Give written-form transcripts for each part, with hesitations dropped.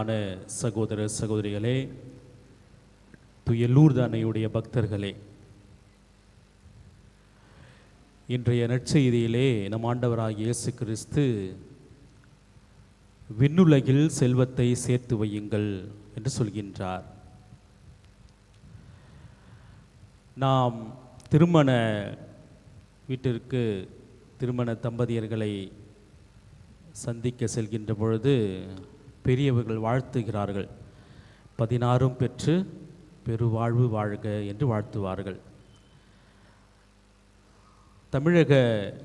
ஆன சகோதர சகோதரிகளே, தூய லூர்து அன்னையுடைய பக்தர்களே, இன்றைய நற்செய்தியிலே நம் ஆண்டவராகிய இயேசு கிறிஸ்து விண்ணுலகில் செல்வத்தை சேர்த்து வையுங்கள் என்று சொல்கின்றார். நாம் திருமண வீட்டிற்கு திருமண தம்பதியர்களை சந்திக்க செல்கின்ற பொழுது பெரியவர்கள் வாழ்த்துகிறார்கள். 16 பெற்று பெருவாழ்வு வாழ்க என்று வாழ்த்துவார்கள். தமிழக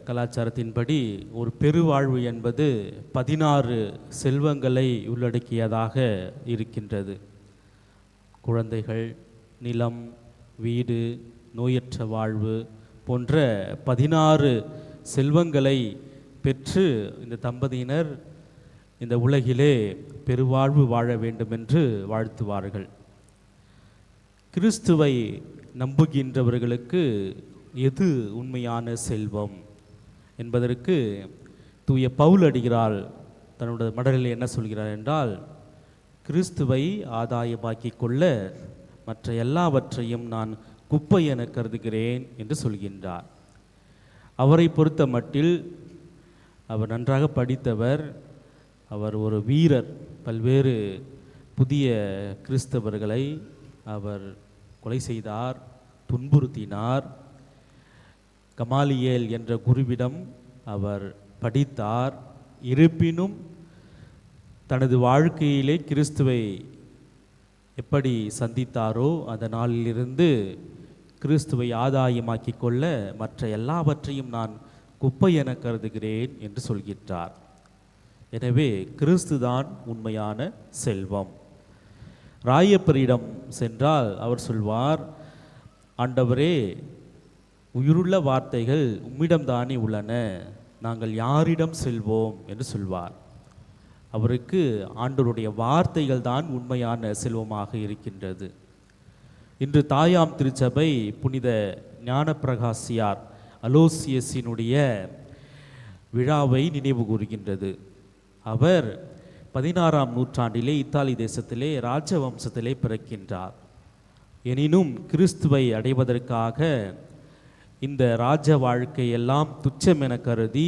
கலாச்சாரத்தின்படி ஒரு பெருவாழ்வு என்பது 16 செல்வங்களை உள்ளடக்கியதாக இருக்கின்றது. குழந்தைகள், நிலம், வீடு, நோயற்ற வாழ்வு போன்ற 16 செல்வங்களை பெற்று இந்த தம்பதியினர் இந்த உலகிலே பெருவாழ்வு வாழ வேண்டும் என்று வாழ்த்துவார்கள். கிறிஸ்துவை நம்புகின்றவர்களுக்கு எது உண்மையான செல்வம் என்பதற்கு தூய பவுல் அடிகளார் தன்னுடைய மடலில் என்ன சொல்கிறார் என்றால், கிறிஸ்துவை ஆதாயமாக்கி கொள்ள மற்ற எல்லாவற்றையும் நான் குப்பை என கருதுகிறேன் என்று சொல்கின்றார். அவரை பொறுத்த மட்டில் அவர் நன்றாக படித்தவர், அவர் ஒரு வீரர். பல்வேறு புதிய கிறிஸ்தவர்களை அவர் கொலை செய்தார், துன்புறுத்தினார். கமாலியேல் என்ற குருவிடம் அவர் படித்தார். இருப்பினும் தனது வாழ்க்கையிலே கிறிஸ்துவை எப்படி சந்தித்தாரோ அந்த நாளிலிருந்து கிறிஸ்துவை ஆதாயமாக்கி கொள்ள மற்ற எல்லாவற்றையும் நான் குப்பை என கருதுகிறேன் என்று சொல்கின்றார். எனவே கிறிஸ்துதான் உண்மையான செல்வம். ராயப்பரிடம் சென்றால் அவர் சொல்வார், ஆண்டவரே, உயிருள்ள வார்த்தைகள் உம்மிடம்தானே உள்ளன, நாங்கள் யாரிடம் செல்வோம் என்று சொல்வார். அவருக்கு ஆண்டவருடைய வார்த்தைகள் தான் உண்மையான செல்வமாக இருக்கின்றது. இன்று தாயாம் திருச்சபை புனித ஞானப்பிரகாசியார் அலோசியஸினுடைய விழாவை நினைவு கூறுகின்றது. அவர் 16ஆம் நூற்றாண்டிலே இத்தாலி தேசத்திலே ராஜவம்சத்திலே பிறக்கின்றார். எனினும் கிறிஸ்துவை அடைவதற்காக இந்த ராஜ வாழ்க்கையெல்லாம் துச்சம் என கருதி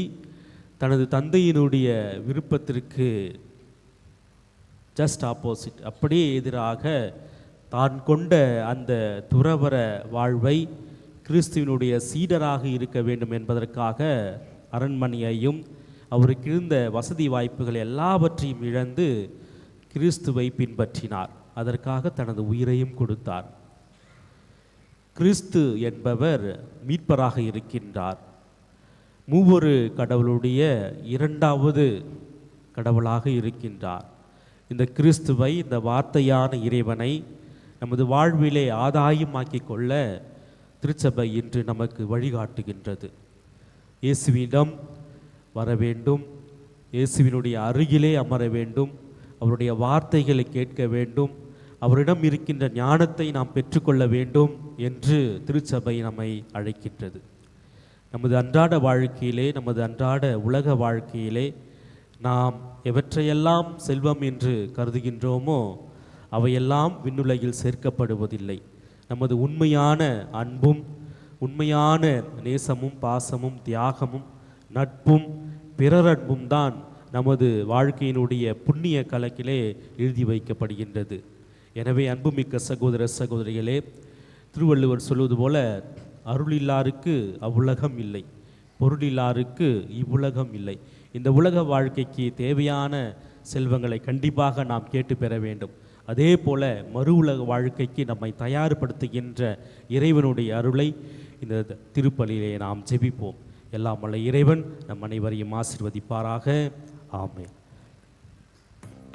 தனது தந்தையினுடைய விருப்பத்திற்கு ஜஸ்ட் ஆப்போசிட், அப்படியே எதிராக தான் கொண்ட அந்த துறவற வாழ்வை கிறிஸ்துவினுடைய சீடராக இருக்க வேண்டும் என்பதற்காக அரண்மனையையும் அவருக்கு இருந்த வசதி வாய்ப்புகள் எல்லாவற்றையும் இழந்து கிறிஸ்துவை பின்பற்றினார். அதற்காக தனது உயிரையும் கொடுத்தார். கிறிஸ்து என்பவர் மீட்பராக இருக்கின்றார். மூவொரு கடவுளுடைய இரண்டாவது கடவுளாக இருக்கின்றார். இந்த கிறிஸ்துவை, இந்த வார்த்தையான இறைவனை நமது வாழ்விலே ஆதாயமாக்கி கொள்ள திருச்சபை இன்று நமக்கு வழிகாட்டுகின்றது. இயேசுவிடம் வர வேண்டும், இயேசுவினுடைய அருகிலே அமர வேண்டும், அவருடைய வார்த்தைகளை கேட்க வேண்டும், அவரிடம் இருக்கின்ற ஞானத்தை நாம் பெற்றுக்கொள்ள வேண்டும் என்று திருச்சபை நம்மை அழைக்கின்றது. நமது அன்றாட வாழ்க்கையிலே, நமது அன்றாட உலக வாழ்க்கையிலே நாம் எவற்றையெல்லாம் செல்வம் என்று கருதுகின்றோமோ அவையெல்லாம் விண்ணுலகில் சேர்க்கப்படுவதில்லை. நமது உண்மையான அன்பும், உண்மையான நேசமும், பாசமும், தியாகமும், நட்பும், பிறரன்பும் தான் நமது வாழ்க்கையினுடைய புண்ணிய கலக்கிலே எழுதி வைக்கப்படுகின்றது. எனவே அன்புமிக்க சகோதர சகோதரிகளே, திருவள்ளுவர் சொல்வது போல, அருளில்லாருக்கு அவ்வுலகம் இல்லை, பொருளில்லாருக்கு இவ்வுலகம் இல்லை. இந்த உலக வாழ்க்கைக்கு தேவையான செல்வங்களை கண்டிப்பாக நாம் கேட்டு பெற வேண்டும். அதே போல மறு உலக வாழ்க்கைக்கு நம்மை தயார்படுத்துகின்ற இறைவனுடைய அருளை இந்த திருப்பலியிலே நாம் ஜெபிப்போம். எல்லாம் வல்ல இறைவன் நம் அனைவரையும் ஆசீர்வதிப்பாராக. ஆமென்.